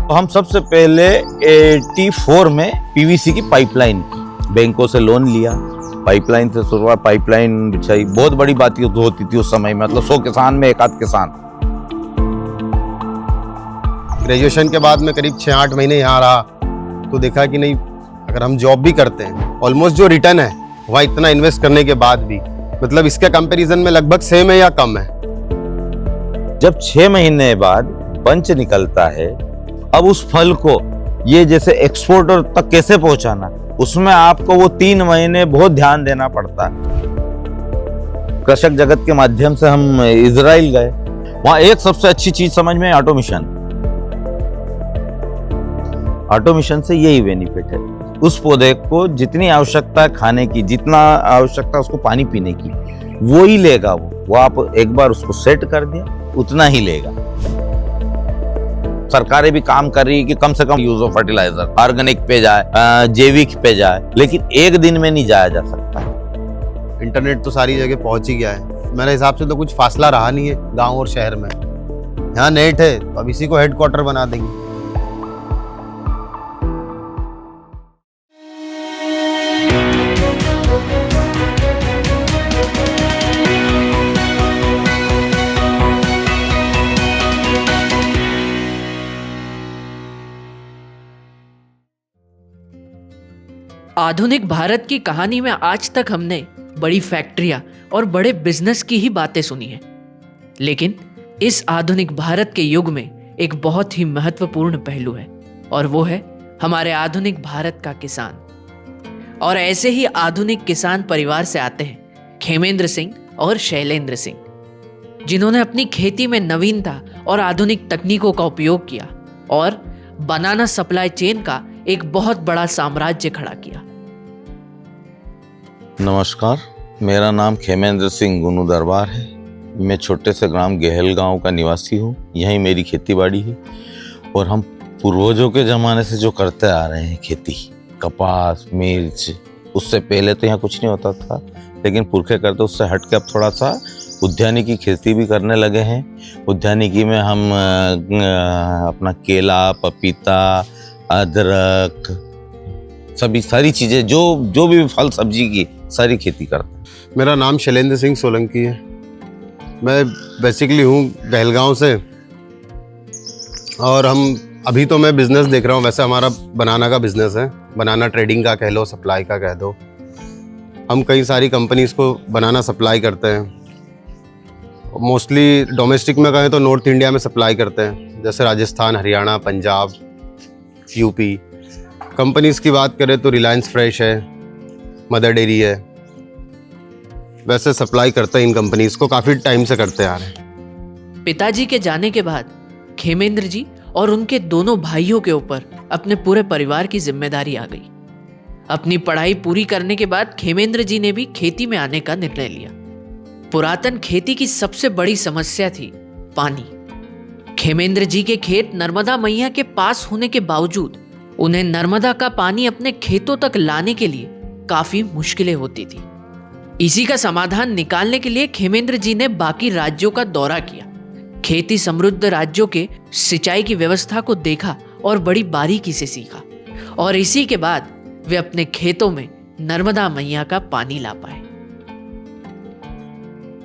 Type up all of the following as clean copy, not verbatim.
तो हम सबसे पहले 84 में पीवीसी की पाइपलाइन की, बैंकों से लोन लिया, पाइपलाइन से शुरुआत, पाइपलाइन बिछाई। बहुत बड़ी बात होती थी उस समय में, मतलब 100 किसान में एक आध किसान। ग्रेजुएशन के बाद में करीब 6-8 महीने यहाँ रहा तो देखा कि नहीं, अगर हम जॉब भी करते हैं, ऑलमोस्ट जो रिटर्न है वहाँ इतना इन्वेस्ट करने के बाद भी मतलब इसके कंपैरिजन में लगभग सेम है या कम है। जब 6 महीने बाद बंच निकलता है, अब उस फल को ये जैसे एक्सपोर्टर तक कैसे पहुंचाना, उसमें आपको वो 3 महीने बहुत ध्यान देना पड़ता है। कृषक जगत के माध्यम से हम इजराइल गए, वहां एक सबसे अच्छी चीज समझ में, ऑटोमेशन। ऑटोमेशन से यही बेनिफिट है, उस पौधे को जितनी आवश्यकता है खाने की, जितना आवश्यकता उसको पानी पीने की, वो ही लेगा। वो आप एक बार उसको सेट कर दिया, उतना ही लेगा। सरकारें भी काम कर रही है कि कम से कम यूज ऑफ फर्टिलाइजर ऑर्गेनिक पे जाए, जैविक पे जाए, लेकिन एक दिन में नहीं जाया जा सकता। इंटरनेट तो सारी जगह पहुंच ही गया है, मेरे हिसाब से तो कुछ फासला रहा नहीं है गांव और शहर में। यहाँ नेट है तो अब इसी को हेडक्वार्टर बना देंगे। आधुनिक भारत की कहानी में आज तक हमने बड़ी फैक्ट्रियां और बड़े बिजनेस की ही बातें सुनी हैं, लेकिन इस आधुनिक भारत के युग में एक बहुत ही महत्वपूर्ण पहलू है और वो है हमारे आधुनिक भारत का किसान। और ऐसे ही आधुनिक किसान परिवार से आते हैं खेमेंद्र सिंह और शैलेंद्र सिंह, जिन्होंने अपनी खेती में नवीनता और आधुनिक तकनीकों का उपयोग किया और बनाना सप्लाई चेन का एक बहुत बड़ा साम्राज्य खड़ा किया। नमस्कार, मेरा नाम खेमेंद्र सिंह गुनू दरबार है। मैं छोटे से ग्राम गेहल गांव का निवासी हूँ। यहीं मेरी खेती बाड़ी है और हम पूर्वजों के ज़माने से जो करते आ रहे हैं खेती, कपास, मिर्च, उससे पहले तो यहाँ कुछ नहीं होता था, लेकिन पुरखे करते उससे हट के अब थोड़ा सा उद्यानिकी खेती भी करने लगे हैं। उद्यानिकी में हम अपना केला, पपीता, अदरक, सभी सारी चीज़ें जो भी फल सब्जी की सारी खेती करते हैं। मेरा नाम शैलेंद्र सिंह सोलंकी है। मैं बेसिकली हूँ गहलगांव से और अभी तो मैं बिज़नेस देख रहा हूँ। वैसे हमारा बनाना का बिज़नेस है, बनाना ट्रेडिंग का कह लो, सप्लाई का कह दो। हम कई सारी कंपनीज़ को बनाना सप्लाई करते हैं। मोस्टली डोमेस्टिक में कहें तो नॉर्थ इंडिया में सप्लाई करते हैं, जैसे राजस्थान, हरियाणा, पंजाब, यूपी। कंपनीज़ की बात करें तो रिलायंस फ्रेश है, मदर डेयरी है। वैसे सप्लाई करते हैं इन कंपनीज़ को, काफ़ी टाइम से करते आ रहे हैं। पिताजी के जाने के बाद खेमेंद्र जी और उनके दोनों भाइयों के ऊपर अपने पूरे परिवार की जिम्मेदारी आ गई। अपनी पढ़ाई पूरी करने के बाद खेमेंद्र जी ने भी खेती में आने का निर्णय लिया। पुरातन खेती की सबसे बड़ी समस्या थी पानी। खेमेंद्र जी के खेत नर्मदा मैया के पास होने के बावजूद उन्हें नर्मदा का पानी अपने खेतों तक लाने के लिए काफी मुश्किलें होती थी। इसी का समाधान निकालने के लिए खेमेंद्र जी ने बाकी राज्यों का दौरा किया, खेती समृद्ध राज्यों के सिंचाई की व्यवस्था को देखा और बड़ी बारीकी से सीखा, और इसी के बाद वे अपने खेतों में नर्मदा मैया का पानी ला पाए।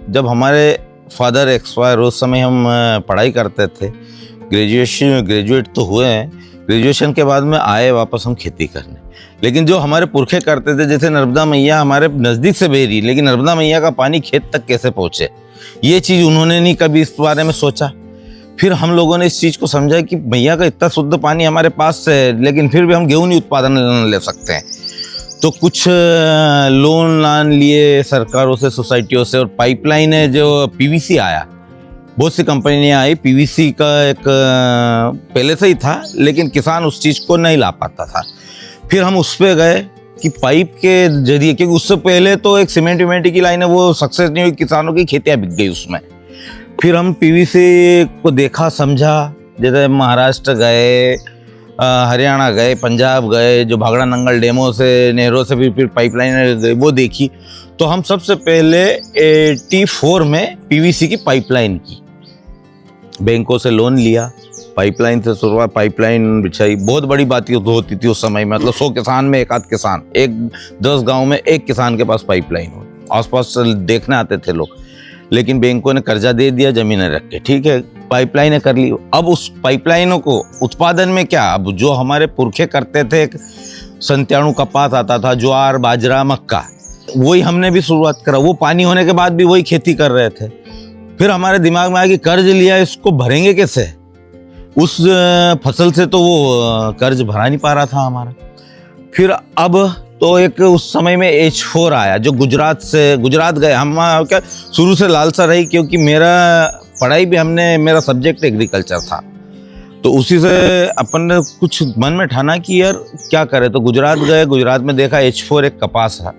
जब हमारे फादर एक्सपायर, उस समय हम पढ़ाई करते थे, ग्रेजुएट तो हुए हैं, ग्रेजुएशन के बाद में आए वापस हम खेती करने। लेकिन जो हमारे पुरखे करते थे, जैसे नर्मदा मैया हमारे नज़दीक से बह रही, लेकिन नर्मदा मैया का पानी खेत तक कैसे पहुँचे, ये चीज़ उन्होंने नहीं कभी इस बारे में सोचा। फिर हम लोगों ने इस चीज़ को समझा कि मैया का इतना शुद्ध पानी हमारे पास है, लेकिन फिर भी हम गेहूँ नहीं उत्पादन ले सकते हैं। तो कुछ लोन लिए सरकारों से, सोसाइटियों से, और पाइपलाइन है जो पीवीसी आया, बहुत सी कंपनियां आई। पीवीसी का एक पहले से ही था, लेकिन किसान उस चीज़ को नहीं ला पाता था। फिर हम उस पर गए कि पाइप के जरिए, क्योंकि उससे पहले तो एक सीमेंट की लाइन है, वो सक्सेस नहीं हुई, किसानों की खेतियाँ बिक गई उसमें। फिर हम पीवीसी को देखा, समझा, जैसे महाराष्ट्र गए, हरियाणा गए, पंजाब गए, जो भागड़ा नंगल डेमो से, नेहरू से भी फिर पाइपलाइन वो देखी। तो हम सबसे पहले 84 में पीवीसी की पाइपलाइन की, बैंकों से लोन लिया, पाइपलाइन से शुरुआत, पाइपलाइन बिछाई, बहुत बड़ी बात होती थी उस समय में। मतलब 100 किसान में एक आध किसान, 10 गांव में एक किसान के पास पाइपलाइन हो, आसपास देखने आते थे लोग। लेकिन बैंकों ने कर्जा दे दिया जमीनें रख के, ठीक है, पाइपलाइनें कर ली। अब उस पाइपलाइनों को उत्पादन में क्या, अब जो हमारे पुरखे करते थे, संत्याणु कपास आता था, ज्वार, बाजरा, मक्का, वही हमने भी शुरुआत करा। वो पानी होने के बाद भी वही खेती कर रहे थे। फिर हमारे दिमाग में आया कि कर्ज लिया, इसको भरेंगे कैसे? उस फसल से तो वो कर्ज भरा नहीं पा रहा था हमारा। फिर अब तो एक उस समय में H4 आया, जो गुजरात गए हम। क्या शुरू से लालसा रही, क्योंकि मेरा पढ़ाई भी मेरा सब्जेक्ट एग्रीकल्चर था, तो उसी से अपन ने कुछ मन में ठाना कि यार क्या करें। तो गुजरात गए, गुजरात में देखा H4 एक कपास है,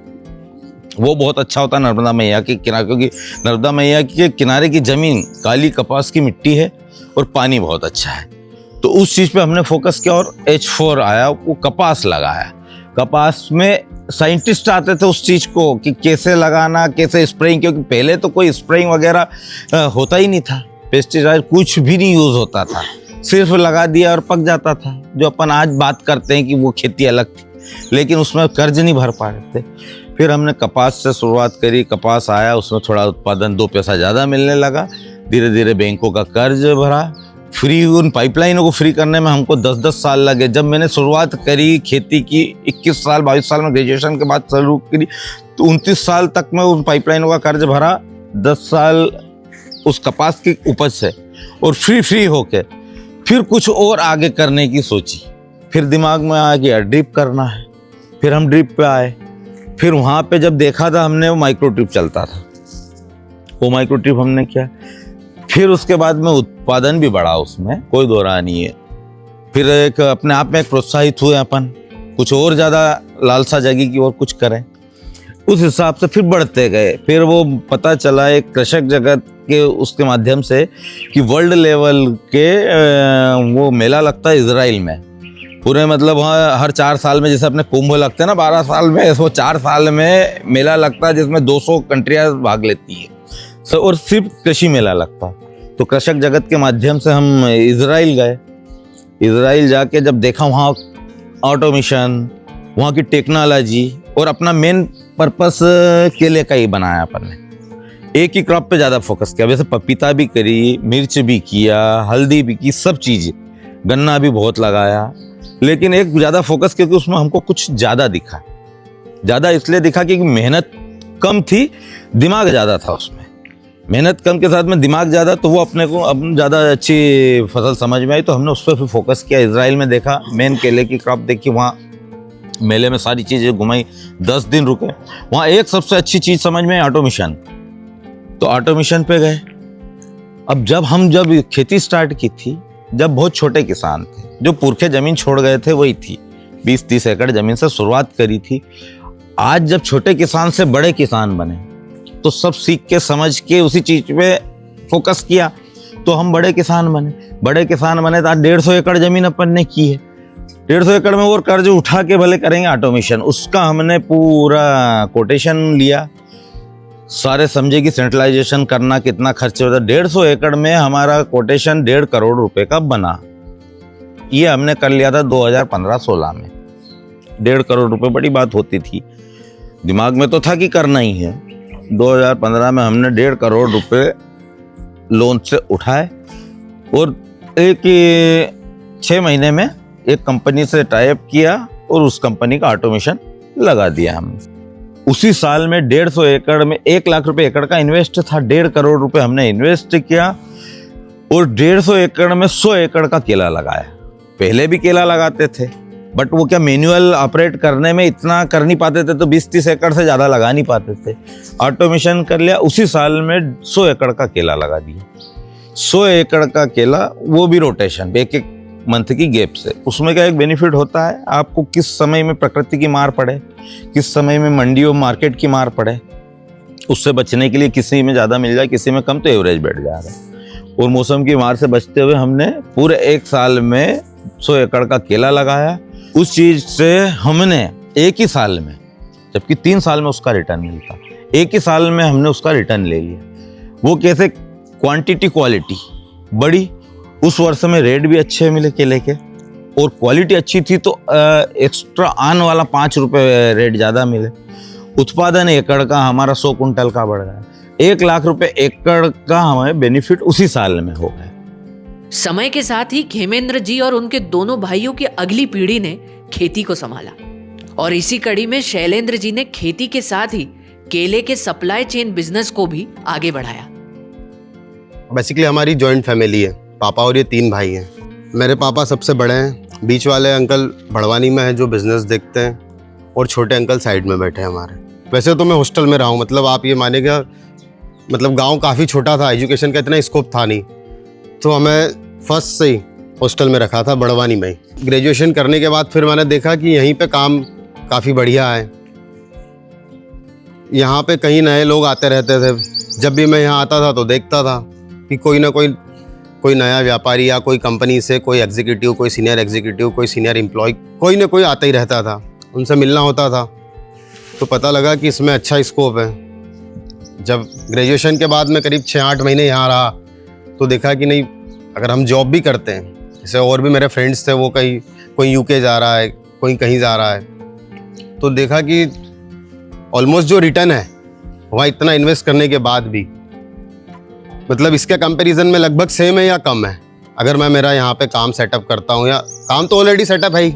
वो बहुत अच्छा होता है नर्मदा मैया के किनारे, क्योंकि नर्मदा मैया के किनारे की जमीन काली कपास की मिट्टी है और पानी बहुत अच्छा है। तो उस चीज़ पे हमने फोकस किया और H4 आया, वो कपास लगाया। कपास में साइंटिस्ट आते थे उस चीज़ को कि कैसे लगाना, कैसे स्प्रेइंग, क्योंकि पहले तो कोई स्प्रेइंग वगैरह होता ही नहीं था, पेस्टिसाइड कुछ भी नहीं यूज़ होता था, सिर्फ लगा दिया और पक जाता था। जो अपन आज बात करते हैं कि वो खेती अलग थी, लेकिन उसमें कर्ज नहीं भर पा रहे थे। फिर हमने कपास से शुरुआत करी, कपास आया, उसमें थोड़ा उत्पादन 2 पैसा ज़्यादा मिलने लगा। धीरे धीरे बैंकों का कर्ज भरा। फ्री, उन पाइपलाइनों को फ्री करने में हमको 10-10 साल लगे। जब मैंने शुरुआत करी खेती की 21 साल 22 साल में ग्रेजुएशन के बाद शुरू करी, तो 29 साल तक मैं उन पाइपलाइनों का कर्ज भरा, 10 साल उस कपास की उपज से, और फ्री होके फिर कुछ और आगे करने की सोची। फिर दिमाग में आया कि यार ड्रिप करना है। फिर हम ड्रिप पे आए। फिर वहाँ पे जब देखा था हमने, वो माइक्रो ड्रिप चलता था, वो माइक्रो ड्रिप हमने किया। फिर उसके बाद में उत्पादन भी बढ़ा, उसमें कोई दो राय नहीं है। फिर एक अपने आप में एक प्रोत्साहित हुए अपन, कुछ और ज़्यादा लालसा जगी कि और कुछ करें। उस हिसाब से फिर बढ़ते गए। फिर वो पता चला एक कृषक जगत के उसके माध्यम से कि वर्ल्ड लेवल के वो मेला लगता है इजराइल में पूरे, मतलब वहाँ हर 4 साल में, जैसे अपने कुंभ लगते हैं ना 12 साल में, वो 4 साल में मेला लगता है जिसमें 200 कंट्रियाँ भाग लेती है, और सिर्फ कृषि मेला लगता है। तो कृषक जगत के माध्यम से हम इजराइल गए। इजराइल जाके जब देखा वहाँ ऑटोमेशन, वहाँ की टेक्नोलॉजी, और अपना मेन पर्पस केले का ही बनाया अपन ने। एक ही क्रॉप पे ज़्यादा फोकस किया, वैसे पपीता भी करी, मिर्च भी किया, हल्दी भी की, सब चीज़ें, गन्ना भी बहुत लगाया, लेकिन एक ज़्यादा फोकस, क्योंकि उसमें हमको कुछ ज़्यादा दिखा। ज़्यादा इसलिए दिखा क्योंकि मेहनत कम थी, दिमाग ज़्यादा था उसमें। मेहनत कम के साथ में दिमाग ज़्यादा, तो वो अपने को अब ज़्यादा अच्छी फसल समझ में आई, तो हमने उस पर फिर फोकस किया। इजराइल में देखा, मेन केले की क्रॉप देखी, वहाँ मेले में सारी चीज़ें घुमाई, 10 दिन रुके। वहाँ एक सबसे अच्छी चीज़ समझ में, ऑटोमेशन। तो ऑटोमेशन पे गए। अब जब खेती स्टार्ट की थी, जब बहुत छोटे किसान थे, जो पुरखे ज़मीन छोड़ गए थे, वही थी 20-30 एकड़ ज़मीन से शुरुआत करी थी। आज जब छोटे किसान से बड़े किसान बने, तो सब सीख के समझ के उसी चीज़ पे फोकस किया, तो हम बड़े किसान बने। तो आज 150 एकड़ ज़मीन अपन ने की है। 150 एकड़ में और कर्ज उठा के भले करेंगे ऑटोमेशन, उसका हमने पूरा कोटेशन लिया। सारे समझे कि सेंट्रलाइजेशन करना कितना खर्च होता है। 150 एकड़ में हमारा कोटेशन 1.5 करोड़ रुपए का बना। ये हमने कर लिया था 2015-16 में। 1.5 करोड़ रुपए बड़ी बात होती थी, दिमाग में तो था कि करना ही है। 2015 में हमने 1.5 करोड़ रुपए लोन से उठाए, और 6 महीने में एक कंपनी से टाइप किया, और उस कंपनी का ऑटोमेशन लगा दिया हमने। उसी साल में 150 एकड़ में 1 लाख रुपए एकड़ का इन्वेस्ट था। 1.5 करोड़ रुपए हमने इन्वेस्ट किया, और 150 एकड़ में 100 एकड़ का केला लगाया। पहले भी केला लगाते थे, बट वो क्या मैनुअल ऑपरेट करने में इतना कर नहीं पाते थे, तो 20-30 एकड़ से ज़्यादा लगा नहीं पाते थे। ऑटोमेशन कर लिया, उसी साल में 100 एकड़ का केला लगा दिया। 100 एकड़ का केला, वो भी रोटेशन, एक मंथ की गैप से। उसमें क्या एक बेनिफिट होता है, आपको किस समय में प्रकृति की मार पड़े, किस समय में मंडियों मार्केट की मार पड़े, उससे बचने के लिए किसी में ज़्यादा मिल जाए, किसी में कम, तो एवरेज बैठ जा रहा है। और मौसम की मार से बचते हुए हमने पूरे 1 साल में 100 एकड़ का केला लगाया। उस चीज़ से हमने एक ही साल में, जबकि 3 साल में उसका रिटर्न मिलता, एक ही साल में हमने उसका रिटर्न ले लिया। वो कैसे, क्वांटिटी क्वालिटी बढ़ी, उस वर्ष में रेट भी अच्छे मिले केले के और क्वालिटी अच्छी थी, तो एक्स्ट्रा आन वाला 5 रुपये रेट ज़्यादा मिले। उत्पादन एकड़ का हमारा 100 कुंटल का बढ़ गया, 1 लाख रुपए एकड़ का हमें बेनिफिट उसी साल में हो गया। समय के साथ ही खेमेंद्र जी और उनके दोनों भाइयों की अगली पीढ़ी ने खेती को संभाला और इसी कड़ी में शैलेंद्र जी ने खेती के साथ ही केले के सप्लाई चेन बिजनेस को भी आगे बढ़ाया। बेसिकली हमारी जॉइंट फैमिली है, पापा और ये 3 भाई हैं। मेरे पापा सबसे बड़े हैं, बीच वाले अंकल बड़वानी में हैं जो बिजनेस देखते हैं, और छोटे अंकल साइड में बैठे हैं हमारे। वैसे तो मैं हॉस्टल में रहा हूँ, मतलब आप ये मानेगा, मतलब गांव काफ़ी छोटा था, एजुकेशन का इतना स्कोप था नहीं, तो हमें फर्स्ट से ही हॉस्टल में रखा था बड़वानी में ही। ग्रेजुएशन करने के बाद फिर मैंने देखा कि यहीं पे काम काफ़ी बढ़िया है, यहाँ पे कई नए लोग आते रहते थे। जब भी मैं यहाँ आता था तो देखता था कि कोई ना कोई नया व्यापारी या कोई कंपनी से कोई एग्जीक्यूटिव, कोई सीनियर एग्जीक्यूटिव, कोई सीनियर एम्प्लॉय, कोई ना कोई आता ही रहता था, उनसे मिलना होता था। तो पता लगा कि इसमें अच्छा स्कोप है। जब ग्रेजुएशन के बाद मैं करीब 6-8 महीने यहाँ रहा तो देखा कि नहीं, अगर हम जॉब भी करते हैं, जैसे और भी मेरे फ्रेंड्स थे, वो कोई यूके जा रहा है, कोई कहीं जा रहा है, तो देखा कि ऑलमोस्ट जो रिटर्न है वहाँ इतना इन्वेस्ट करने के बाद भी, मतलब इसके कंपैरिजन में लगभग सेम है या कम है। अगर मैं मेरा यहाँ पे काम सेटअप करता हूँ, या काम तो ऑलरेडी सेटअप है ही,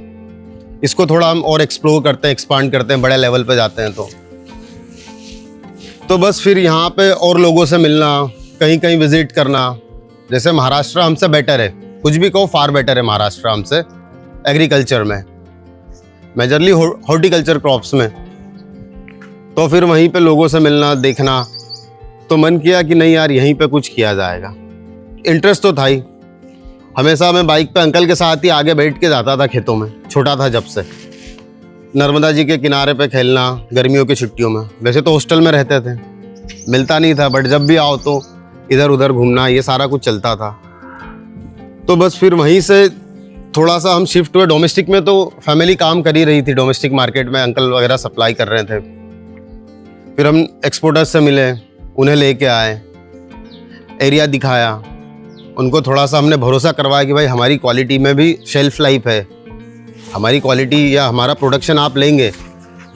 इसको थोड़ा हम और एक्सप्लोर करते हैं, एक्सपांड करते हैं, बड़े लेवल पे जाते हैं, तो बस फिर यहाँ पे और लोगों से मिलना, कहीं कहीं विजिट करना। जैसे महाराष्ट्र हमसे बेटर है, कुछ भी कहो फार बेटर है महाराष्ट्र हमसे एग्रीकल्चर में, मेजरली हॉर्टिकल्चर क्रॉप्स में। तो फिर वहीं पे लोगों से मिलना, देखना, तो मन किया कि नहीं यार यहीं पे कुछ किया जाएगा। इंटरेस्ट तो था ही, हमेशा मैं बाइक पे अंकल के साथ ही आगे बैठ के जाता था खेतों में, छोटा था जब से। नर्मदा जी के किनारे पे खेलना गर्मियों की छुट्टियों में। वैसे तो हॉस्टल में रहते थे, मिलता नहीं था, बट जब भी आओ तो इधर उधर घूमना, ये सारा कुछ चलता था। तो बस फिर वहीं से थोड़ा सा हम शिफ्ट हुए डोमेस्टिक में। तो फैमिली काम कर ही रही थी डोमेस्टिक मार्केट में, अंकल वगैरह सप्लाई कर रहे थे। फिर हम एक्सपोर्टर्स से मिले, उन्हें लेके आए, एरिया दिखाया, उनको थोड़ा सा हमने भरोसा करवाया कि भाई हमारी क्वालिटी में भी शेल्फ लाइफ है, हमारी क्वालिटी या हमारा प्रोडक्शन आप लेंगे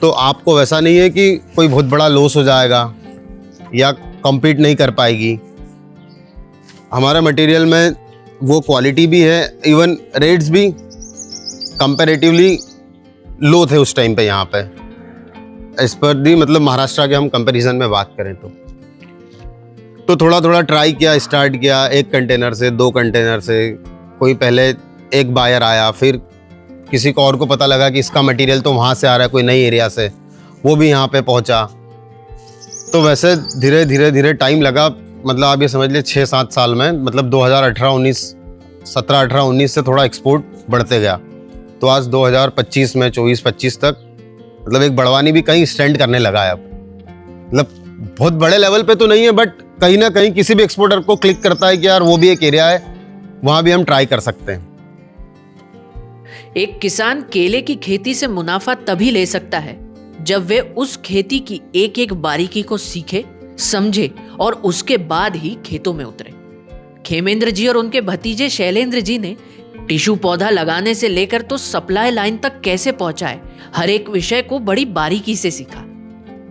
तो आपको वैसा नहीं है कि कोई बहुत बड़ा लॉस हो जाएगा या कम्पीट नहीं कर पाएगी। हमारा मटेरियल में वो क्वालिटी भी है, इवन रेट्स भी कंपैरेटिवली लो थे उस टाइम पे यहाँ पे, एज पर दी मतलब महाराष्ट्र के हम कंपैरिजन में बात करें तो थोड़ा थोड़ा ट्राई किया, स्टार्ट किया, 1 कंटेनर से 2 कंटेनर से। कोई पहले एक बायर आया, फिर किसी को और को पता लगा कि इसका मटेरियल तो वहाँ से आ रहा है, कोई नई एरिया से, वो भी यहाँ पे पहुँचा। तो वैसे धीरे धीरे धीरे टाइम लगा, मतलब आप ये समझ लिए 6-7 साल में, मतलब 17-18-19 से थोड़ा एक्सपोर्ट बढ़ते गया। तो आज 2025 में 24-25 तक मतलब एक बड़वानी भी कहीं स्टैंड करने लगा है अब। मतलब बहुत बड़े लेवल पे तो नहीं है, बट कहीं ना कहीं किसी भी एक्सपोर्टर को क्लिक करता है कि यार वो भी एक एरिया है, वहाँ भी हम ट्राई कर सकते हैं। एक किसान केले की खेती से मुनाफा तभी ले सकता है जब वे उस खेती की एक एक बारीकी को सीखे, समझे और उसके बाद ही खेतों में उतरे। खेमेंद्र जी और उनके भतीजे शैलेंद्र जी ने टिश्यू पौधा लगाने से लेकर तो सप्लाई लाइन तक कैसे पहुंचाए, हर एक विषय को बड़ी बारीकी से सीखा।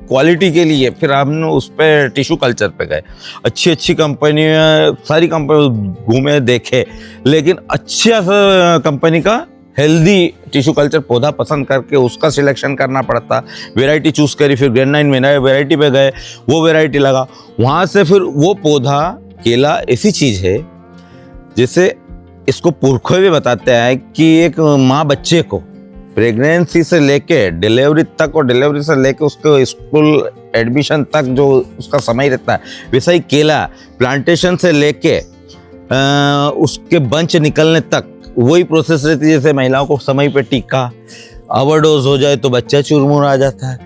क्वालिटी के लिए फिर हमने उस पर टिश्यू कल्चर पे गए, अच्छी अच्छी कंपनियाँ, सारी कंपनी घूमे देखे, लेकिन अच्छा सा कंपनी का हेल्दी टिश्यू कल्चर पौधा पसंद करके उसका सिलेक्शन करना पड़ता, वैरायटी चूज़ करी, फिर ग्रेन 9 में वैरायटी पे गए, वो वैरायटी लगा, वहाँ से फिर वो पौधा केला ऐसी चीज़ है जैसे इसको पुरखे भी बताते हैं कि एक माँ बच्चे को प्रेगनेंसी से लेके डिलीवरी तक और डिलीवरी से लेके उसको स्कूल एडमिशन तक जो उसका समय रहता है, वैसा ही केला प्लांटेशन से लेके उसके बंच निकलने तक वही प्रोसेस रहती है। जैसे महिलाओं को समय पे टीका, ओवरडोज हो जाए तो बच्चा चुरमुर आ जाता है,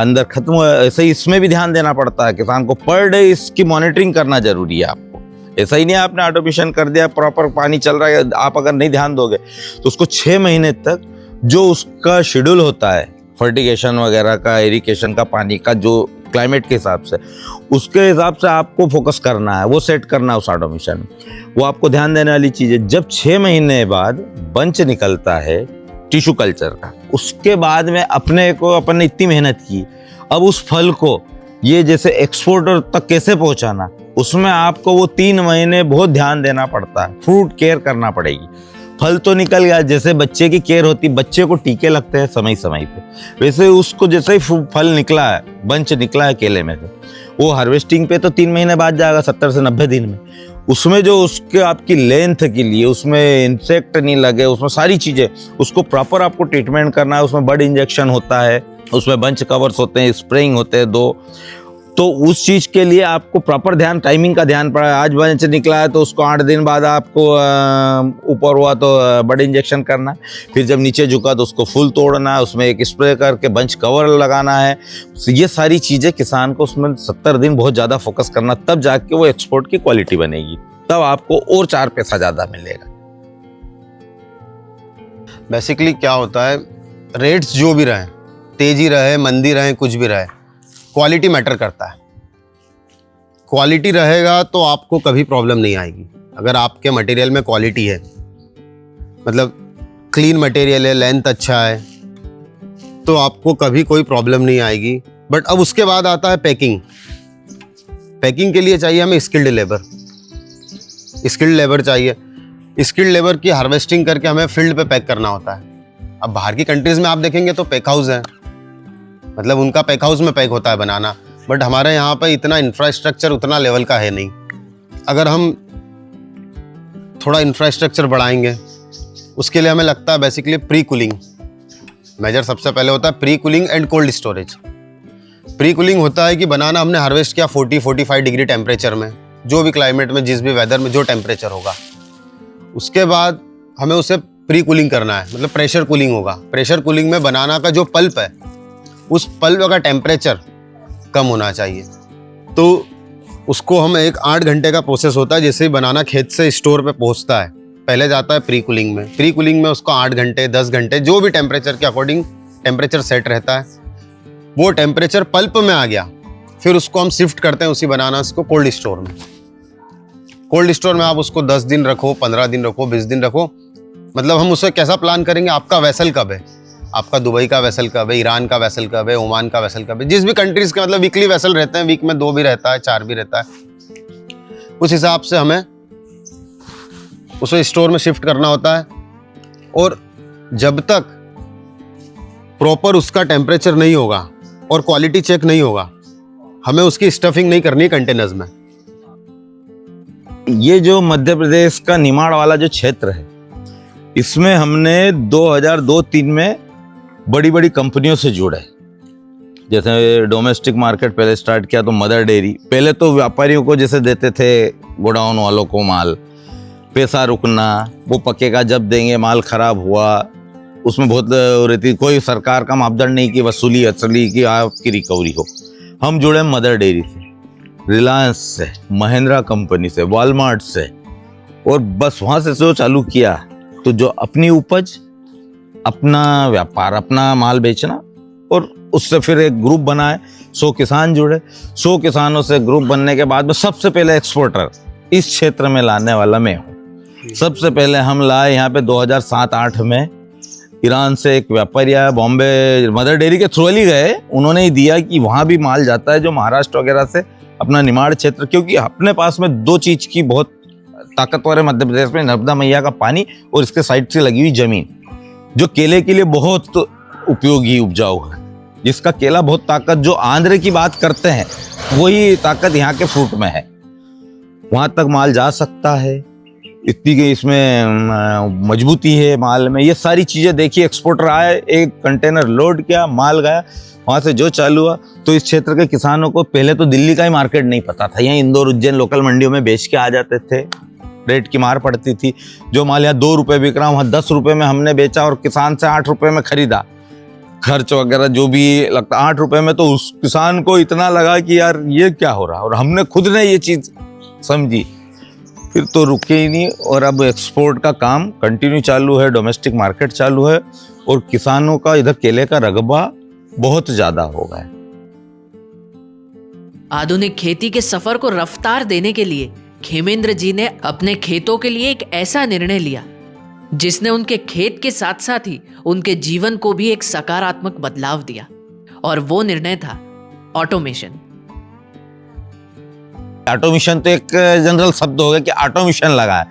अंदर खत्म हो, ऐसे ही इसमें भी ध्यान देना पड़ता है। किसान को पर डे इसकी मॉनिटरिंग करना जरूरी है आपको। ऐसा ही नहीं आपने ऑटोमेशन कर दिया, प्रॉपर पानी चल रहा है, आप अगर नहीं ध्यान दोगे तो उसको 6 महीने तक जो उसका शेड्यूल होता है फर्टिगेशन वगैरह का, इरिगेशन का, पानी का जो क्लाइमेट के हिसाब से, उसके हिसाब से आपको फोकस करना है, वो सेट करना है उस ऑटोमेशन में। वो आपको ध्यान देने वाली चीज़ है। जब 6 महीने बाद बंच निकलता है टिश्यू कल्चर का, उसके बाद में अपन ने इतनी मेहनत की, अब उस फल को ये जैसे एक्सपोर्टर तक कैसे पहुंचाना, उसमें आपको वो 3 महीने बहुत ध्यान देना पड़ता है, फ्रूट केयर करना पड़ेगी। फल तो निकल गया, जैसे बच्चे की केयर होती, बच्चे को टीके लगते हैं समय समय पे, वैसे उसको जैसे ही फल निकला है, बंच निकला है केले में से, वो हार्वेस्टिंग पे तो 3 महीने बाद जाएगा, 70 से 90 दिन में। उसमें जो उसके आपकी लेंथ के लिए, उसमें इंसेक्ट नहीं लगे, उसमें सारी चीज़ें, उसको प्रॉपर आपको ट्रीटमेंट करना है। उसमें बड इंजेक्शन होता है, उसमें बंच कवर्स होते हैं, स्प्रेइंग होते हैं 2, तो उस चीज़ के लिए आपको प्रॉपर ध्यान, टाइमिंग का ध्यान पड़ा है। आज बंच निकला है तो उसको 8 दिन बाद आपको ऊपर हुआ तो बड इंजेक्शन करना है, फिर जब नीचे झुका तो उसको फुल तोड़ना है, उसमें एक स्प्रे करके बंच कवर लगाना है। ये सारी चीज़ें किसान को उसमें 70 दिन बहुत ज़्यादा फोकस करना, तब जाके वो एक्सपोर्ट की क्वालिटी बनेगी, तब आपको और 4 पैसा ज़्यादा मिलेगा। बेसिकली क्या होता है, रेट्स जो भी रहे, तेजी रहे, मंदी रहे, कुछ भी रहे, क्वालिटी मैटर करता है। क्वालिटी रहेगा तो आपको कभी प्रॉब्लम नहीं आएगी। अगर आपके मटेरियल में क्वालिटी है, मतलब क्लीन मटेरियल है, लेंथ अच्छा है, तो आपको कभी कोई प्रॉब्लम नहीं आएगी। बट अब उसके बाद आता है पैकिंग। पैकिंग के लिए चाहिए हमें स्किल्ड लेबर, स्किल्ड लेबर चाहिए। स्किल्ड लेबर की हार्वेस्टिंग करके हमें फील्ड पे पैक करना होता है। अब बाहर की कंट्रीज में आप देखेंगे तो पैक हाउस है, मतलब उनका पैक हाउस में पैक होता है बनाना, बट हमारे यहाँ पे इतना इंफ्रास्ट्रक्चर उतना लेवल का है नहीं। अगर हम थोड़ा इंफ्रास्ट्रक्चर बढ़ाएंगे, उसके लिए हमें लगता है बेसिकली प्री कूलिंग मेजर सबसे पहले होता है। Pre cooling and cold storage. Pre cooling होता है कि बनाना हमने हार्वेस्ट किया 40-45 डिग्री टेम्परेचर में, जो भी क्लाइमेट में, जिस भी वेदर में जो टेम्परेचर होगा, उसके बाद हमें उसे प्री कूलिंग करना है, मतलब प्रेशर कूलिंग होगा। प्रेशर कूलिंग में बनाना का जो पल्प है, उस पल्प का टेम्परेचर कम होना चाहिए, तो उसको हम 8 घंटे का प्रोसेस होता है। जैसे ही बनाना खेत से स्टोर पे पहुंचता है, पहले जाता है प्री कूलिंग में। प्री कूलिंग में उसको 8 घंटे 10 घंटे जो भी टेम्परेचर के अकॉर्डिंग टेम्परेचर सेट रहता है, वो टेम्परेचर पल्प में आ गया, फिर उसको हम शिफ्ट करते हैं उसी बनानास को कोल्ड स्टोर में। कोल्ड स्टोर में आप उसको 10 दिन रखो, 15 दिन रखो, 20 दिन रखो, मतलब हम उसे कैसा प्लान करेंगे, आपका वेसल कब है, आपका दुबई का वेसल कब है, ईरान का वेसल कब है, ओमान का वेसल कब है, जिस भी कंट्रीज के मतलब वीकली वेसल रहते हैं, वीक में 2 भी रहता है, 4 भी रहता है, उस हिसाब से हमें उसे स्टोर में शिफ्ट करना होता है। और जब तक प्रॉपर उसका टेम्परेचर नहीं होगा और क्वालिटी चेक नहीं होगा, हमें उसकी स्टफिंग नहीं करनी है कंटेनर्स में। ये जो मध्य प्रदेश का निमाड़ वाला जो क्षेत्र है, इसमें हमने 2002-03 में बड़ी बड़ी कंपनियों से जुड़े। जैसे डोमेस्टिक मार्केट पहले स्टार्ट किया तो मदर डेयरी, पहले तो व्यापारियों को जैसे देते थे गोडाउन वालों को माल, पैसा रुकना, वो पकेगा जब देंगे, माल खराब हुआ, उसमें बहुत रहती, कोई सरकार का मापदंड नहीं कि वसूली असली की आपकी रिकवरी हो। हम जुड़े मदर डेयरी से, रिलायंस से, महिंद्रा कंपनी से, वॉलमार्ट से, और बस वहाँ से जो चालू किया, तो जो अपनी उपज, अपना व्यापार, अपना माल बेचना, और उससे फिर एक ग्रुप बनाए, 100 किसान जुड़े। 100 किसानों से ग्रुप बनने के बाद में सबसे पहले एक्सपोर्टर इस क्षेत्र में लाने वाला मैं हूँ। सबसे पहले हम लाए यहाँ पे 2007-08 में ईरान से एक व्यापारी आया, बॉम्बे मदर डेयरी के थ्रू ही गए, उन्होंने ही दिया कि वहाँ भी माल जाता है जो महाराष्ट्र वगैरह से, अपना निमाड़ क्षेत्र, क्योंकि अपने पास में 2 चीज़ की बहुत ताकतवर है मध्य प्रदेश में, नर्मदा मैया का पानी और इसके साइड से लगी हुई जमीन, जो केले के लिए बहुत उपयोगी उपजाऊ है, जिसका केला बहुत ताकत, जो आंध्र की बात करते हैं वही ताकत यहाँ के फ्रूट में है। वहाँ तक माल जा सकता है, इतनी इसमें मजबूती है माल में। ये सारी चीज़ें देखिए, एक्सपोर्टर आए, एक कंटेनर लोड किया, माल गया, वहाँ से जो चालू हुआ। तो इस क्षेत्र के किसानों को पहले तो दिल्ली का ही मार्केट नहीं पता था, यहाँ इंदौर उज्जैन लोकल मंडियों में बेच के आ जाते थे, रेट की मार पड़ती थी। जो माल यहाँ 2 रुपये बिक रहा, वहाँ 10 रुपये में हमने बेचा और किसान से 8 रुपये में खरीदा। खर्च वगैरह जो भी लगता 8 रुपये में, तो उस किसान को इतना लगा कि यार ये क्या हो रहा, और हमने खुद ने ये चीज़ समझी, फिर तो रुके ही नहीं। और अब एक्सपोर्ट का काम कंटिन्यू चालू है, डोमेस्टिक मार्केट चालू है, और किसानों का इधर केले का रगबा बहुत ज़्यादा हो गया है। आधुनिक खेती के सफर को रफ्तार देने के लिए खेमेंद्र जी ने अपने खेतों के लिए एक ऐसा निर्णय लिया जिसने उनके खेत के साथ साथ ही उनके जीवन को भी एक सकारात्मक बदलाव दिया, और वो निर्णय था ऑटोमेशन। ऑटोमेशन तो एक जनरल शब्द हो गया कि ऑटोमेशन लगा है,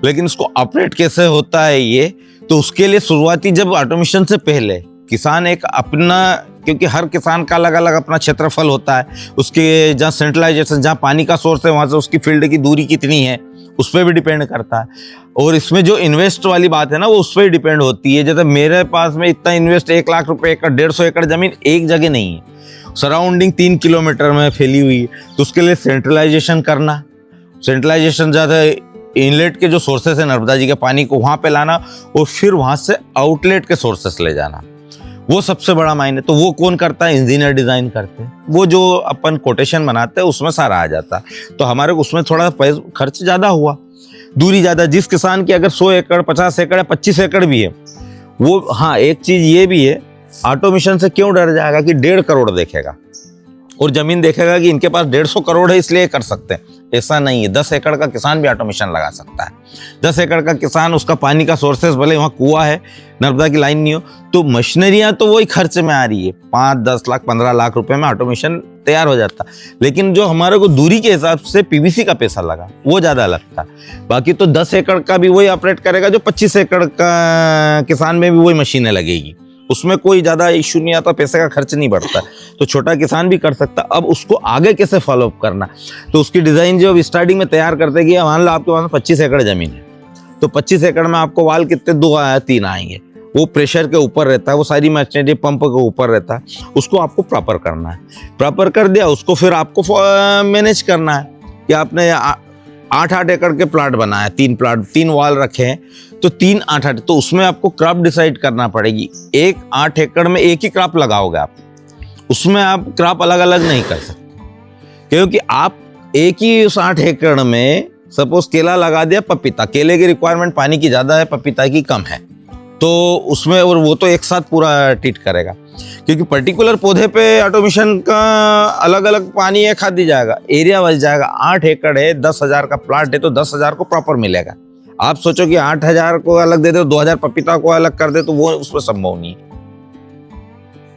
लेकिन उसको ऑपरेट कैसे होता है ये, तो उसके लिए शुरुआती जब ऑटोमेशन से पहले किसान एक अपना, क्योंकि हर किसान का अलग अलग अपना क्षेत्रफल होता है, उसके जहाँ सेंट्रलाइजेशन, जहाँ पानी का सोर्स है वहाँ से उसकी फील्ड की दूरी कितनी है उस पर भी डिपेंड करता है। और इसमें जो इन्वेस्ट वाली बात है ना, वो उस पर ही डिपेंड होती है। जैसे मेरे पास में इतना इन्वेस्ट 1 लाख रुपए एकड़, 150 एकड़ जमीन एक जगह नहीं है, सराउंडिंग 3 किलोमीटर में फैली हुई है, तो उसके लिए सेंट्रलाइजेशन करना, सेंट्रलाइजेशन ज़्यादा इनलेट के जो सोर्सेस है नर्मदा जी के पानी को वहाँ पे लाना, और फिर वहाँ से आउटलेट के सोर्सेस ले जाना, वो सबसे बड़ा मायने। तो वो कौन करता है? इंजीनियर डिज़ाइन करते हैं। वो जो अपन कोटेशन बनाते हैं उसमें सारा आ जाता है। तो हमारे को उसमें थोड़ा खर्च ज़्यादा हुआ, दूरी ज़्यादा। जिस किसान की अगर 100 एकड़ 50 एकड़ या 25 एकड़ भी है, वो, हाँ, एक चीज़ ये भी है, ऑटोमेशन से क्यों डर जाएगा कि 1.5 करोड़ देखेगा और ज़मीन देखेगा कि इनके पास 150 करोड़ है इसलिए कर सकते हैं। ऐसा नहीं है। 10 एकड़ का किसान भी ऑटोमेशन लगा सकता है। 10 एकड़ का किसान, उसका पानी का सोर्सेस भले वहाँ कुआं है, नर्मदा की लाइन नहीं हो, तो मशीनरियाँ तो वही खर्च में आ रही है। 5, 10 लाख 15 लाख रुपए में ऑटोमेशन तैयार हो जाता। लेकिन जो हमारे को दूरी के हिसाब से पीवीसी का पैसा लगा वो ज़्यादा लगता। बाकी तो 10 एकड़ का भी वही ऑपरेट करेगा जो 25 एकड़ का किसान में भी वही मशीनें लगेगी, उसमें कोई ज़्यादा इशू नहीं आता, पैसे का खर्च नहीं बढ़ता, तो छोटा किसान भी कर सकता। अब उसको आगे कैसे फॉलोअप करना, तो उसकी डिज़ाइन जो स्टार्टिंग में तैयार करते कि मान लो आपके पास 25 एकड़ ज़मीन है, तो 25 एकड़ में आपको वाल कितने 2 आया 3 आएंगे, वो प्रेशर के ऊपर रहता है, वो सारी मशीनरी पंप के ऊपर रहता है, उसको आपको प्रॉपर करना है। प्रॉपर कर दिया, उसको फिर आपको मैनेज करना है कि आपने 8-8 एकड़ के प्लाट बनाया, 3 वाल रखे हैं, तो 3 8-8, तो उसमें आपको क्रॉप डिसाइड करना पड़ेगी। 8 एकड़ में एक ही क्रॉप लगाओगे आप, उसमें आप क्रॉप अलग अलग नहीं कर सकते, क्योंकि आप एक ही उस 8 एकड़ में सपोज केला लगा दिया, पपीता, केले की रिक्वायरमेंट पानी की ज़्यादा है, पपीता की कम है, तो उसमें, और वो तो एक साथ पूरा ट्रीट करेगा, क्योंकि पर्टिकुलर पौधे पे ऑटोमेशन का अलग अलग पानी एक हाथ दी जाएगा, एरिया वाइज जाएगा। 8 एकड़ है, 10,000 का प्लाट है, तो 10,000 को प्रॉपर मिलेगा। आप सोचो कि 8,000 को अलग दे दो, 2,000 पपीता को अलग कर दे, तो वो उसमें संभव नहीं है।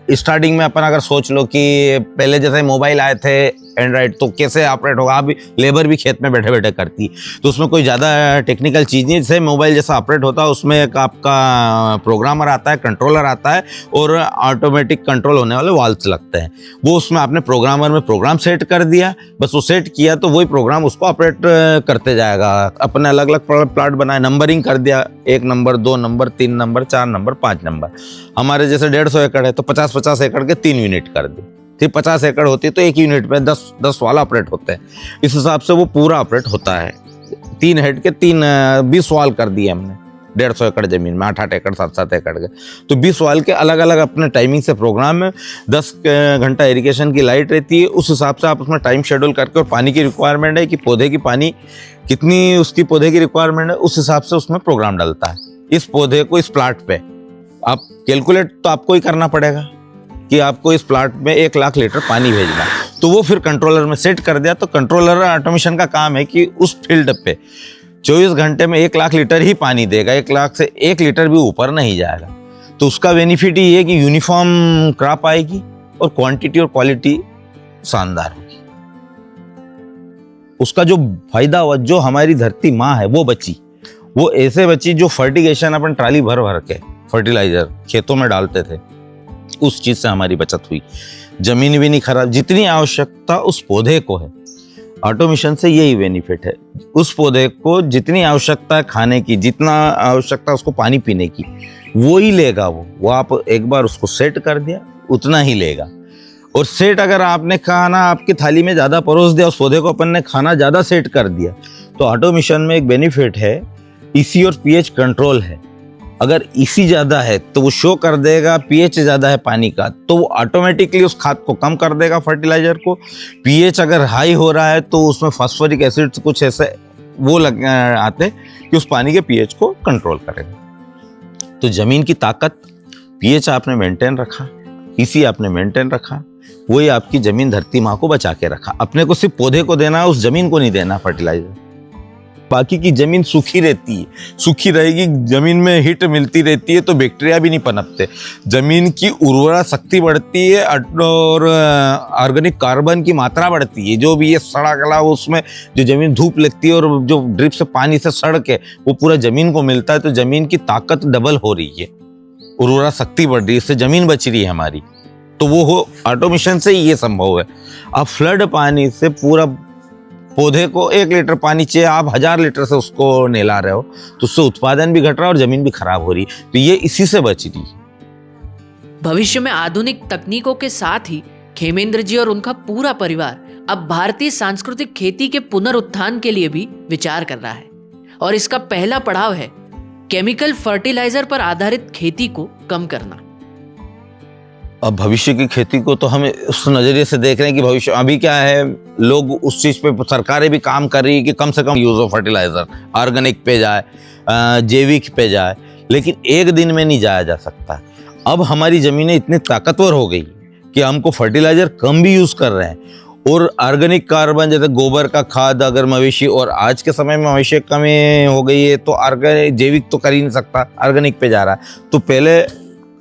स्टार्टिंग में अपन अगर सोच लो कि पहले जैसे मोबाइल आए थे एंड्रॉइड, तो कैसे ऑपरेट होगा, अभी लेबर भी खेत में बैठे बैठे करती, तो उसमें कोई ज़्यादा टेक्निकल चीज़ नहीं। जैसे मोबाइल जैसा ऑपरेट होता है, उसमें एक आपका प्रोग्रामर आता है, कंट्रोलर आता है, और ऑटोमेटिक कंट्रोल होने वाले वाल्व्स लगते हैं। वो उसमें आपने प्रोग्रामर में प्रोग्राम सेट कर दिया, बस वो सेट किया तो वही प्रोग्राम उसको ऑपरेट करते जाएगा। अपने अलग अलग प्लाट बनाए, नंबरिंग कर दिया, 1 number 2 number 3 number 4 number 5 number. हमारे जैसे 150 एकड़ है तो 50-50 एकड़ के 3 यूनिट कर दी, फिर 50 एकड़ होती है तो 1 यूनिट पे 10 वाला ऑपरेट होते हैं। इस हिसाब से वो पूरा ऑपरेट होता है। 3 हेड के 20 वाल कर दिए हमने 150 एकड़ जमीन में, 8-8 एकड़ 7-7 एकड़ के, तो 20 वाल के अलग अलग अपने टाइमिंग से प्रोग्राम में 10 घंटा इरिगेशन की लाइट रहती है। उस हिसाब से आप उसमें टाइम शेड्यूल करके, और पानी की रिक्वायरमेंट है कि पौधे की पानी कितनी, उसकी पौधे की रिक्वायरमेंट है, उस हिसाब से उसमें प्रोग्राम डलता है। इस पौधे को इस प्लाट पे आप कैलकुलेट तो आपको ही करना पड़ेगा कि आपको इस प्लाट में 1 लाख लीटर पानी भेजना, तो वो फिर कंट्रोलर में सेट कर दिया। तो कंट्रोलर ऑटोमेशन का काम है कि उस फील्ड पे 24 घंटे में 1 लाख लीटर ही पानी देगा, 1 लाख से 1 लीटर भी ऊपर नहीं जाएगा। तो उसका बेनिफिट ये है कि यूनिफॉर्म क्रॉप आएगी और क्वांटिटी और क्वालिटी शानदार होगी। उसका जो फायदा हुआ, जो हमारी धरती माँ है वो बची, वो ऐसे बची जो फर्टिगेशन अपन ट्राली भर भर के फर्टिलाइजर खेतों में डालते थे, उस चीज से हमारी बचत हुई। जमीन भी नहीं खराब, जितनी आवश्यकता उस पौधे को है, ऑटोमेशन से यही बेनिफिट है। उस पौधे को जितनी आवश्यकता है खाने की, जितना आवश्यकता उसको पानी पीने की, वो ही लेगा। वो आप एक बार उसको सेट कर दिया, उतना ही लेगा। और सेट अगर आपने खाना आपकी थाली में ज़्यादा परोस दिया, उस पौधे को अपन ने खाना ज़्यादा सेट कर दिया, तो ऑटोमेशन में एक बेनिफिट है, ईसी और पीएच कंट्रोल है। अगर ईसी ज़्यादा है तो वो शो कर देगा, पीएच ज़्यादा है पानी का तो वो ऑटोमेटिकली उस खाद को कम कर देगा, फर्टिलाइजर को। पीएच अगर हाई हो रहा है तो उसमें फास्फोरिक एसिड्स कुछ ऐसे वो लग आते कि उस पानी के पीएच को कंट्रोल करेगा। तो ज़मीन की ताकत, पीएच आपने मेंटेन रखा, ईसी आपने मेंटेन रखा, वही आपकी जमीन धरती माँ को बचा के रखा। अपने को सिर्फ पौधे को देना, उस जमीन को नहीं देना फर्टिलाइजर। बाकी की जमीन सूखी रहती है, सूखी रहेगी, जमीन में हीट मिलती रहती है तो बैक्टीरिया भी नहीं पनपते, जमीन की उर्वरा शक्ति बढ़ती है और ऑर्गेनिक कार्बन की मात्रा बढ़ती है। जो भी ये सड़ा गला उसमें जो जमीन धूप लगती है और जो ड्रिप से पानी से सड़ के वो पूरा जमीन को मिलता है, तो जमीन की ताकत डबल हो रही है, उर्वरा शक्ति बढ़ रही है, इससे जमीन बच रही है हमारी। तो वो हो ऑटोमेशन से ही ये संभव है। अब फ्लड पानी से पूरा पौधे को 1 लीटर पानी चाहिए, आप 1000 लीटर से उसको नहला रहे हो, तो उससे उत्पादन भी घट रहा है और जमीन भी खराब हो रही है। तो ये इसी से बच रही है। भविष्य में आधुनिक तकनीकों के साथ ही खेमेंद्र जी और उनका पूरा परिवार अब भारतीय सांस्कृतिक खेती के पुनरुत्थान के लिए भी विचार कर रहा है, और इसका पहला पड़ाव है केमिकल फर्टिलाइजर पर आधारित खेती को कम करना। अब भविष्य की खेती को तो हमें उस नज़रिए से देख रहे हैं कि भविष्य अभी क्या है, लोग उस चीज़ पे, सरकारें भी काम कर रही है कि कम से कम यूज़ ऑफ फर्टिलाइज़र, ऑर्गेनिक पे जाए, जैविक पे जाए, लेकिन एक दिन में नहीं जाया जा सकता। अब हमारी ज़मीनें इतनी ताकतवर हो गई कि हमको फर्टिलाइज़र कम भी यूज़ कर रहे हैं और ऑर्गेनिक कार्बन जैसे गोबर का खाद, अगर मवेशी, और आज के समय में मवेशी कमी हो गई है तो ऑर्गेनिक, जैविक तो कर ही नहीं सकता, ऑर्गेनिक पे जा रहा है। तो पहले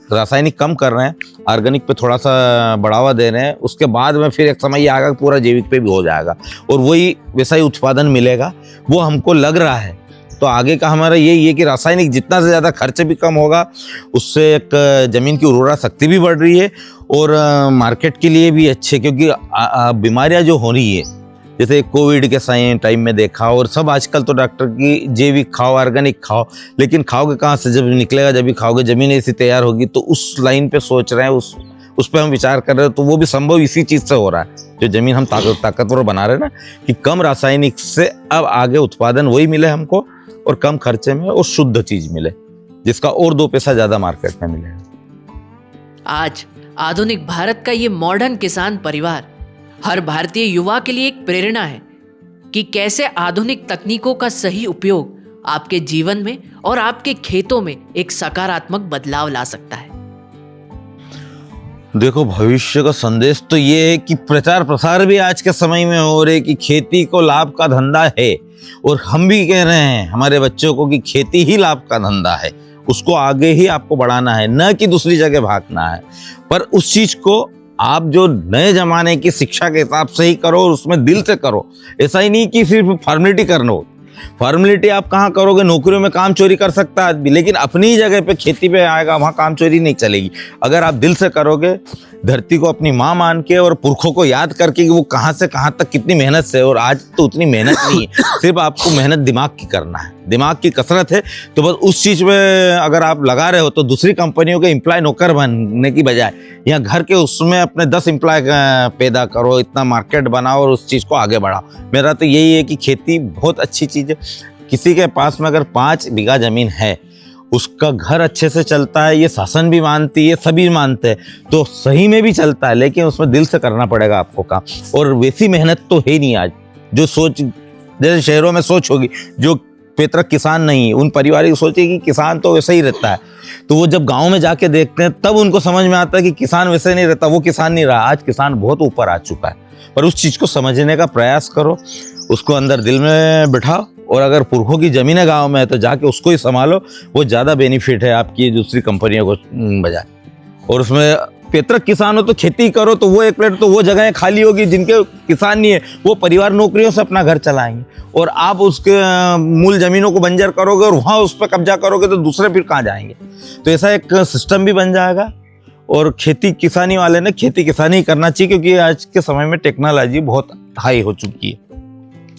रासायनिक कम कर रहे हैं, ऑर्गेनिक पे थोड़ा सा बढ़ावा दे रहे हैं, उसके बाद में फिर एक समय ये आएगा पूरा जैविक पे भी हो जाएगा और वही वैसा ही उत्पादन मिलेगा, वो हमको लग रहा है। तो आगे का हमारा यही है कि रासायनिक जितना से ज़्यादा खर्च भी कम होगा, उससे एक ज़मीन की उर्वरा शक्ति भी बढ़ रही है और मार्केट के लिए भी अच्छे, क्योंकि बीमारियाँ जो हो रही है, जैसे कोविड के टाइम में देखा, और सब आजकल तो डॉक्टर की जैविक खाओ, ऑर्गेनिक खाओ, लेकिन खाओगे कहाँ से, जब निकलेगा जब भी खाओगे, ज़मीन ऐसी तैयार होगी। तो उस लाइन पे सोच रहे हैं, उस पे हम विचार कर रहे हैं। तो वो भी संभव इसी चीज़ से हो रहा है, जो ज़मीन हम ताकतवर बना रहे हैं ना, कि कम रासायनिक से अब आगे उत्पादन वही मिले हमको और कम खर्चे में और शुद्ध चीज़ मिले, जिसका और 2 पैसा ज़्यादा मार्केट में मिले। आज आधुनिक भारत का ये मॉडर्न किसान परिवार हर भारतीय युवा के लिए एक प्रेरणा है कि कैसे आधुनिक तकनीकों का सही उपयोग आपके जीवन में और आपके खेतों में एक सकारात्मक बदलाव ला सकता है। देखो, भविष्य का संदेश तो ये है कि प्रचार प्रसार भी आज के समय में हो रहे कि खेती को लाभ का धंधा है, और हम भी कह रहे हैं हमारे बच्चों को कि खेती ही लाभ का धंधा है, उसको आगे ही आपको बढ़ाना है, न कि दूसरी जगह भागना है। पर उस चीज को आप जो नए जमाने की शिक्षा के हिसाब से ही करो और उसमें दिल से करो। ऐसा ही नहीं कि सिर्फ फॉर्मेलिटी करना हो। फॉर्मेलिटी आप कहाँ करोगे, नौकरियों में काम चोरी कर सकता है आदमी, लेकिन अपनी जगह पे खेती पे आएगा, वहाँ काम चोरी नहीं चलेगी। अगर आप दिल से करोगे, धरती को अपनी माँ मान के और पुरखों को याद करके कि वो कहाँ से कहाँ तक कितनी मेहनत से, और आज तो उतनी मेहनत नहीं है, सिर्फ आपको मेहनत दिमाग की करना है, दिमाग की कसरत है। तो बस उस चीज़ में अगर आप लगा रहे हो तो दूसरी कंपनियों के एम्प्लॉय नौकर बनने की बजाय यहाँ घर के उसमें अपने 10 एम्प्लॉय पैदा करो, इतना मार्केट बनाओ और उस चीज़ को आगे बढ़ाओ। मेरा तो यही है कि खेती बहुत अच्छी चीज़ है। किसी के पास में अगर 5 बीघा ज़मीन है, उसका घर अच्छे से चलता है, ये शासन भी मानती है, सभी मानते हैं, तो सही में भी चलता है, लेकिन उसमें दिल से करना पड़ेगा आपको काम। और वैसी मेहनत तो है नहीं आज, जो सोच जैसे शहरों में सोच होगी, जो पैतृक किसान नहीं है, उन परिवार की सोच है कि किसान तो वैसे ही रहता है। तो वो जब गांव में जाके देखते हैं तब उनको समझ में आता है कि किसान वैसे नहीं रहता, वो किसान नहीं रहा। आज किसान बहुत ऊपर आ चुका है। पर उस चीज़ को समझने का प्रयास करो, उसको अंदर दिल में बिठाओ, और अगर पुरखों की ज़मीनें गांव में है तो जाके उसको ही संभालो। वो ज़्यादा बेनिफिट है आपकी दूसरी कंपनियों को बजाय। और उसमें पैतृक किसान हो तो खेती करो, तो वो एक प्लेट तो वो जगहें खाली होगी जिनके किसान नहीं है, वो परिवार नौकरियों से अपना घर चलाएंगे। और आप उसके मूल ज़मीनों को बंजर करोगे और वहाँ उस पर कब्जा करोगे तो दूसरे फिर कहाँ जाएंगे। तो ऐसा एक सिस्टम भी बन जाएगा। और खेती किसानी वाले ने खेती किसानी ही करना चाहिए, क्योंकि आज के समय में टेक्नोलॉजी बहुत हाई हो चुकी है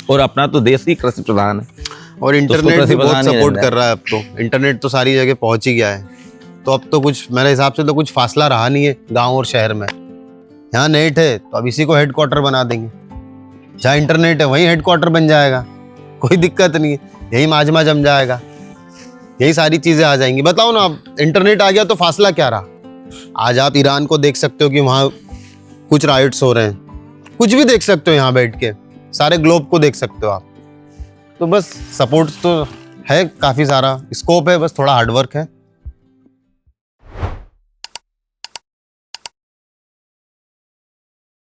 और अपना तो देश ही कृषि प्रधान है। और इंटरनेट भी बहुत सपोर्ट कर रहा है। अब तो इंटरनेट तो सारी जगह पहुंच ही गया है, तो अब तो कुछ मेरे हिसाब से तो कुछ फासला रहा नहीं है गांव और शहर में। यहाँ नेट है तो अब इसी को हेडक्वार्टर बना देंगे, जहाँ इंटरनेट है वहीं हेडक्वार्टर बन जाएगा, कोई दिक्कत नहीं है। यही माजमा जम जाएगा, यही सारी चीज़ें आ जाएंगी। बताओ ना, अब इंटरनेट आ गया तो फासला क्या रहा। आज आप ईरान को देख सकते हो कि वहाँ कुछ राइट्स हो रहे हैं, कुछ भी देख सकते हो यहाँ बैठ के, सारे ग्लोब को देख सकते हो आप। तो बस सपोर्ट तो है, काफ़ी सारा स्कोप है, बस थोड़ा हार्डवर्क है।